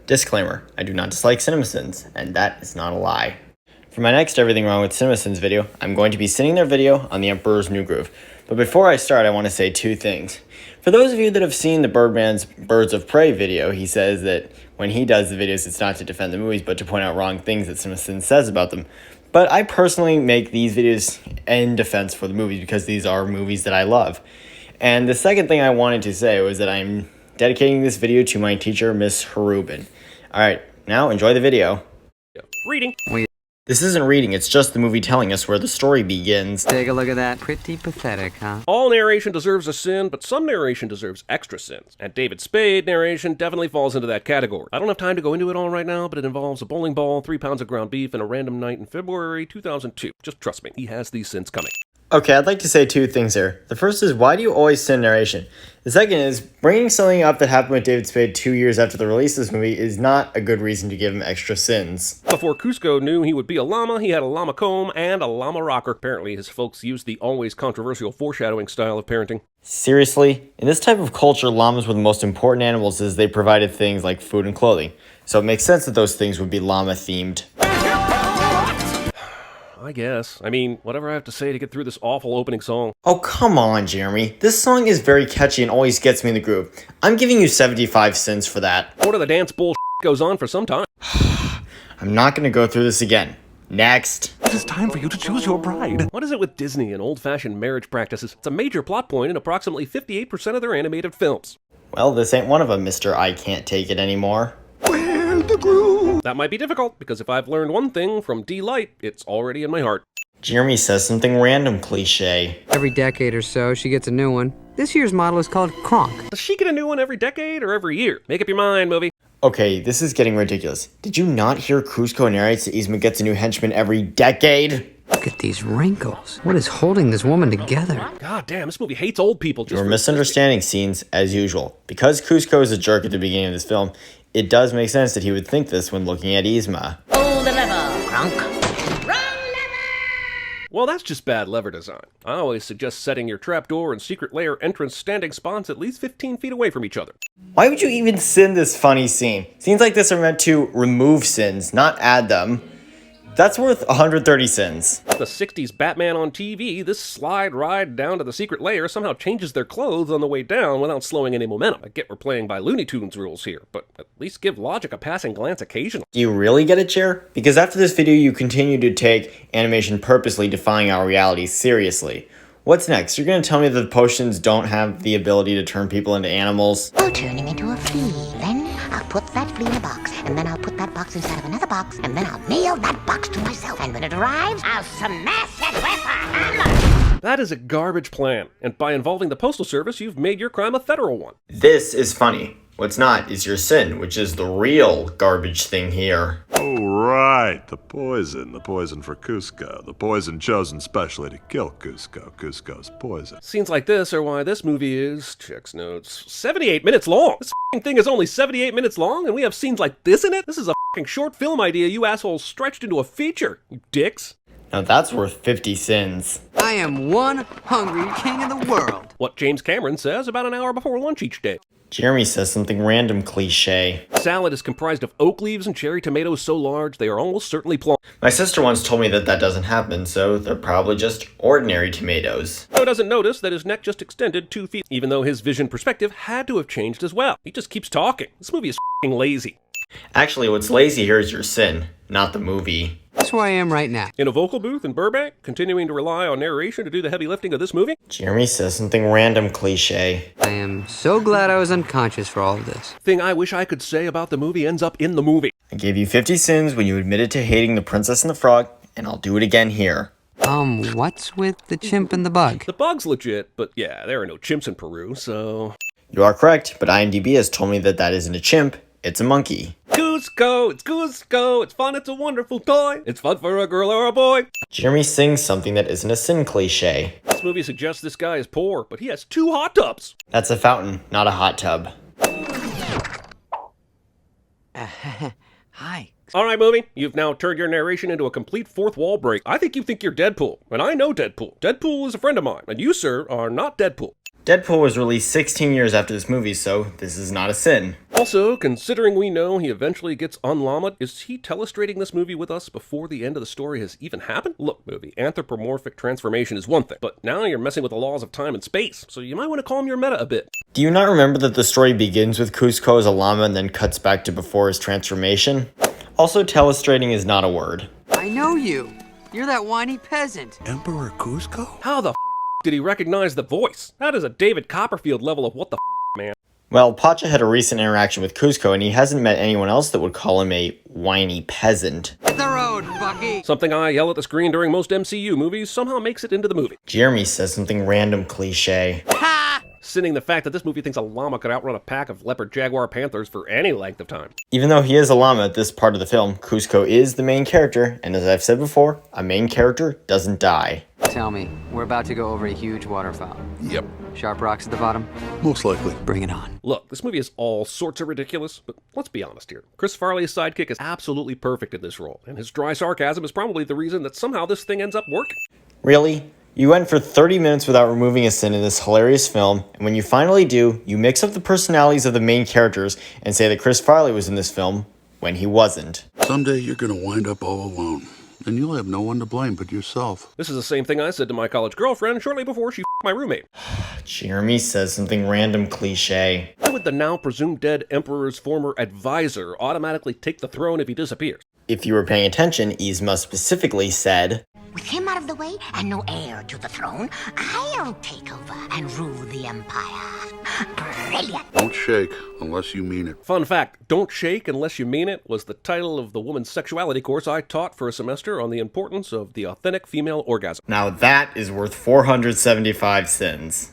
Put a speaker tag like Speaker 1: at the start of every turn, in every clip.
Speaker 1: Disclaimer, I do not dislike CinemaSins, and that is not a lie. For my next Everything Wrong with CinemaSins video, I'm going to be sending their video on the Emperor's New Groove. But before I start, I want to say two things. For those of you that have seen the Birdman's Birds of Prey video, he says that when he does the videos, it's not to defend the movies, but to point out wrong things that CinemaSins says about them. But I personally make these videos in defense for the movies because these are movies that I love. And the second thing I wanted to say was that I'm dedicating this video to my teacher, Miss Harubin. Alright, now enjoy the video.
Speaker 2: Reading.
Speaker 1: This isn't reading, it's just the movie telling us where the story begins.
Speaker 3: Take a look at that. Pretty pathetic, huh?
Speaker 2: All narration deserves a sin, but some narration deserves extra sins. And David Spade narration definitely falls into that category. I don't have time to go into it all right now, but it involves a bowling ball, 3 pounds of ground beef, and a random night in February 2002. Just trust me, he has these sins coming.
Speaker 1: Okay, I'd like to say two things here. The first is, why do you always send narration? The second is, bringing something up that happened with David Spade 2 years after the release of this movie is not a good reason to give him extra sins.
Speaker 2: Before Kuzco knew he would be a llama, he had a llama comb and a llama rocker. Apparently, his folks used the always controversial foreshadowing style of parenting.
Speaker 1: Seriously? In this type of culture, llamas were the most important animals as they provided things like food and clothing. So it makes sense that those things would be llama-themed.
Speaker 2: I guess. I mean, whatever I have to say to get through this awful opening song.
Speaker 1: Oh, come on, Jeremy. This song is very catchy and always gets me in the groove. I'm giving you 75 cents for that.
Speaker 2: Order the dance bull goes on for some time.
Speaker 1: I'm not going to go through this again. Next.
Speaker 4: It is time for you to choose your bride.
Speaker 2: What is it with Disney and old-fashioned marriage practices? It's a major plot point in approximately 58% of their animated films.
Speaker 1: Well, this ain't one of them, Mr. I Can't Take It Anymore.
Speaker 4: Where's the groove?
Speaker 2: That might be difficult, because if I've learned one thing from D-Light, it's already in my heart.
Speaker 1: Jeremy says something random cliche.
Speaker 3: Every decade or so, she gets a new one. This year's model is called Kronk.
Speaker 2: Does she get a new one every decade or every year? Make up your mind, movie.
Speaker 1: Okay, this is getting ridiculous. Did you not hear Kuzco narrates that Yzma gets a new henchman every decade?
Speaker 3: Look at these wrinkles. What is holding this woman together?
Speaker 2: God damn, this movie hates old people.
Speaker 1: You're misunderstanding scenes, as usual. Because Kuzco is a jerk at the beginning of this film, it does make sense that he would think this when looking at Yzma.
Speaker 5: Pull the lever, Kronk. Wrong lever!
Speaker 2: Well, that's just bad lever design. I always suggest setting your trapdoor and secret lair entrance standing spots at least 15 feet away from each other.
Speaker 1: Why would you even send this funny scene? Scenes like this are meant to remove sins, not add them. That's worth 130 sins.
Speaker 2: The 60s Batman on TV, this slide ride down to the secret lair somehow changes their clothes on the way down without slowing any momentum. I get we're playing by Looney Tunes rules here, but at least give logic a passing glance occasionally.
Speaker 1: Do you really get it, Chair? Because after this video, you continue to take animation purposely defying our reality seriously. What's next? You're gonna tell me that the potions don't have the ability to turn people into animals?
Speaker 5: I'll turn him into a flea. Then I'll put that flea in a box, and then I'll put that box inside of another box, and then I'll nail that box to myself. And when it arrives, I'll smash it with a hammer.
Speaker 2: That is a garbage plan, and by involving the Postal Service, you've made your crime a federal one.
Speaker 1: This is funny. What's not is your sin, which is the real garbage thing here.
Speaker 4: Oh, right. The poison for Kuzco. The poison chosen specially to kill Kuzco. Kuzco's poison.
Speaker 2: Scenes like this are why this movie is, checks notes, 78 minutes long. This thing is only 78 minutes long, and we have scenes like this in it? This is a short film idea you assholes stretched into a feature, you dicks.
Speaker 1: Now that's worth 50 sins.
Speaker 3: I am one hungry king of the world.
Speaker 2: What James Cameron says about an hour before lunch each day.
Speaker 1: Jeremy says something random cliche.
Speaker 2: Salad is comprised of oak leaves and cherry tomatoes so large they are almost certainly plum.
Speaker 1: My sister once told me that that doesn't happen, so they're probably just ordinary tomatoes.
Speaker 2: Joe doesn't notice that his neck just extended 2 feet, even though his vision perspective had to have changed as well. He just keeps talking. This movie is lazy.
Speaker 1: Actually, what's lazy here is your sin, not the movie.
Speaker 3: That's where I am right now.
Speaker 2: In a vocal booth in Burbank, continuing to rely on narration to do the heavy lifting of this movie?
Speaker 1: Jeremy says something random cliche.
Speaker 3: I am so glad I was unconscious for all of this.
Speaker 2: Thing I wish I could say about the movie ends up in the movie.
Speaker 1: I gave you 50 sins when you admitted to hating the Princess and the Frog, and I'll do it again here.
Speaker 3: What's with the chimp and the bug?
Speaker 2: The bug's legit, but yeah, there are no chimps in Peru, so...
Speaker 1: You are correct, but IMDb has told me that that isn't a chimp, it's a monkey.
Speaker 2: Kuzco, it's fun, it's a wonderful toy. It's fun for a girl or a boy.
Speaker 1: Jeremy sings something that isn't a sin cliche.
Speaker 2: This movie suggests this guy is poor, but he has 2 hot tubs.
Speaker 1: That's a fountain, not a hot tub.
Speaker 3: Hi.
Speaker 2: Alright, movie, you've now turned your narration into a complete fourth wall break. I think you think you're Deadpool, and I know Deadpool. Deadpool is a friend of mine, and you, sir, are not Deadpool.
Speaker 1: Deadpool was released 16 years after this movie, so this is not a sin.
Speaker 2: Also, considering we know he eventually gets unllamaed, is he telestrating this movie with us before the end of the story has even happened? Look, movie, anthropomorphic transformation is one thing, but now you're messing with the laws of time and space, so you might want to calm your meta a bit.
Speaker 1: Do you not remember that the story begins with Kuzco as a llama and then cuts back to before his transformation? Also, telestrating is not a word.
Speaker 3: I know you. You're that whiny peasant.
Speaker 4: Emperor Cusco?
Speaker 2: How the did he recognize the voice? That is a David Copperfield level of what the man.
Speaker 1: Well, Pacha had a recent interaction with Kuzco, and he hasn't met anyone else that would call him a whiny peasant.
Speaker 3: Hit the road, Bucky.
Speaker 2: Something I yell at the screen during most MCU movies somehow makes it into the movie.
Speaker 1: Jeremy says something random cliche.
Speaker 3: Ha!
Speaker 2: Sinning the fact that this movie thinks a llama could outrun a pack of leopard jaguar panthers for any length of time.
Speaker 1: Even though he is a llama at this part of the film, Kuzco is the main character, and as I've said before, a main character doesn't die.
Speaker 3: Tell me, we're about to go over a huge waterfall.
Speaker 4: Yep,
Speaker 3: Sharp rocks at the bottom?
Speaker 4: most likely.
Speaker 3: Bring it on.
Speaker 2: Look, this movie is all sorts of ridiculous, but let's be honest here. Chris Farley's sidekick is absolutely perfect in this role, and his dry sarcasm is probably the reason that somehow this thing ends up working.
Speaker 1: Really? You went for 30 minutes without removing a sin in this hilarious film, and when you finally do, you mix up the personalities of the main characters and say that Chris Farley was in this film when he wasn't.
Speaker 6: Someday you're gonna wind up all alone, and you'll have no one to blame but yourself.
Speaker 2: This is the same thing I said to my college girlfriend shortly before she f***ed my roommate.
Speaker 1: Jeremy says something random cliche.
Speaker 2: Why would the now presumed dead emperor's former advisor automatically take the throne if he disappears?
Speaker 1: If you were paying attention, Yzma specifically said,
Speaker 5: With him out of the way and no heir to the throne, I'll take over and rule the empire. Brilliant.
Speaker 6: Don't shake unless you mean it.
Speaker 2: Fun fact, Don't Shake Unless You Mean It was the title of the woman's sexuality course I taught for a semester on the importance of the authentic female orgasm.
Speaker 1: now that is worth 475 sins.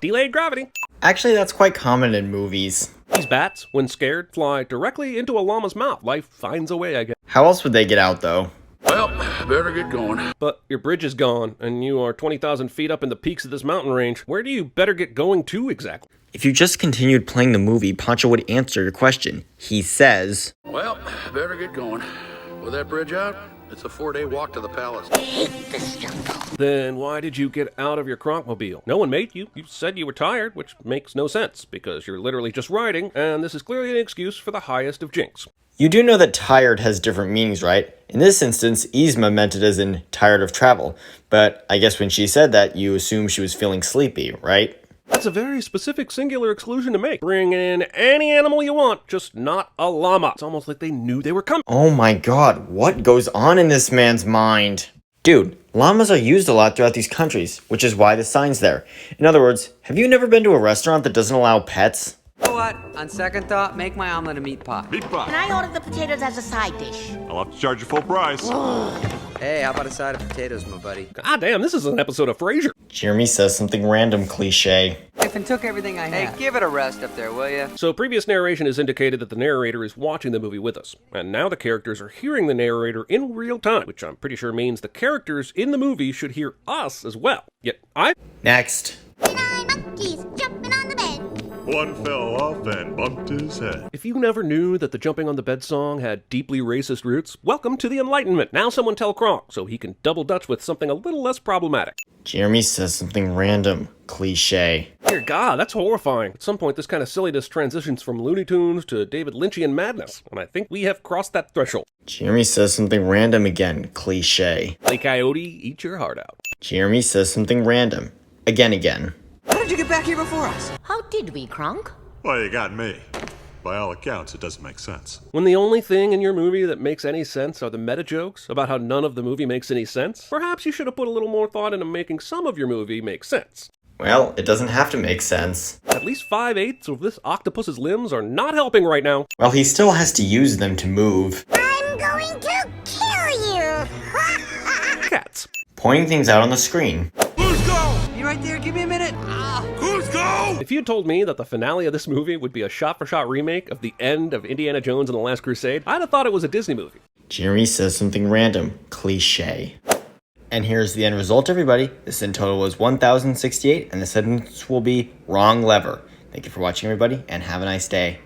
Speaker 2: Delayed gravity.
Speaker 1: Actually, that's quite common in movies.
Speaker 2: These bats, when scared, fly directly into a llama's mouth. Life finds a way, I guess.
Speaker 1: How else would they get out, though?
Speaker 6: Well, better get going.
Speaker 2: But your bridge is gone, and you are 20,000 feet up in the peaks of this mountain range. Where do you better get going to exactly?
Speaker 1: If you just continued playing the movie, Pancho would answer your question. He says,
Speaker 6: Well, better get going. With that bridge out, it's a 4-day walk to the palace.
Speaker 5: Hate this jungle.
Speaker 2: Then why did you get out of your Cronkmobile? No one made you. You said you were tired, which makes no sense, because you're literally just riding, and this is clearly an excuse for the highest of jinks.
Speaker 1: you do know that tired has different meanings, right? In this instance, Yzma meant it as in tired of travel, but I guess when she said that, you assume she was feeling sleepy, right?
Speaker 2: That's a very specific singular exclusion to make. Bring in any animal you want, just not a llama. It's almost like they knew they were coming.
Speaker 1: Oh my god, what goes on in this man's mind? Dude, llamas are used a lot throughout these countries, which is why the sign's there. In other words, have you never been to a restaurant that doesn't allow pets?
Speaker 3: You know what? On second thought, make my omelet a meat pie.
Speaker 4: Meat pie.
Speaker 5: And I ordered the potatoes as a side dish.
Speaker 4: I'll have to charge you full price.
Speaker 3: Hey, how about a side of potatoes, my buddy?
Speaker 2: God damn, this is an episode of Frasier.
Speaker 1: Jeremy says something random cliche.
Speaker 3: If and took everything I had. Hey, give it a rest up there, will ya?
Speaker 2: So previous narration has indicated that the narrator is watching the movie with us, and now the characters are hearing the narrator in real time, which I'm pretty sure means the characters in the movie should hear us as well. Yet
Speaker 1: Next.
Speaker 5: 9 monkeys jumping on the bed.
Speaker 4: One fell off and bumped his head.
Speaker 2: if you never knew that the Jumping on the Bed song had deeply racist roots, welcome to the Enlightenment. Now someone tell Kronk so he can double dutch with something a little less problematic.
Speaker 1: Jeremy says something random cliche.
Speaker 2: Dear God, that's horrifying. At some point, this kind of silliness transitions from Looney Tunes to David Lynchian madness, and I think we have crossed that threshold.
Speaker 1: Jeremy says something random again, cliche.
Speaker 2: Play Coyote, eat your heart out.
Speaker 1: Jeremy says something random. Again.
Speaker 3: How did you get back here before us?
Speaker 5: How did we, Kronk?
Speaker 4: Well, you got me. By all accounts, it doesn't make sense.
Speaker 2: When the only thing in your movie that makes any sense are the meta jokes about how none of the movie makes any sense, perhaps you should have put a little more thought into making some of your movie make sense.
Speaker 1: Well, it doesn't have to make sense.
Speaker 2: At least 5/8 of this octopus's limbs are not helping right now.
Speaker 1: Well, he still has to use them to move.
Speaker 5: I'm going to kill you.
Speaker 2: Cats.
Speaker 1: Pointing things out on the screen.
Speaker 3: You right there? Give me a minute.
Speaker 2: If you told me that the finale of this movie would be a shot-for-shot remake of the end of Indiana Jones and the Last Crusade, I'd have thought it was a Disney movie.
Speaker 1: Jeremy says something random, cliche. And here's the end result, everybody. The sin total was 1,068, and the sentence will be wrong lever. Thank you for watching, everybody, and have a nice day.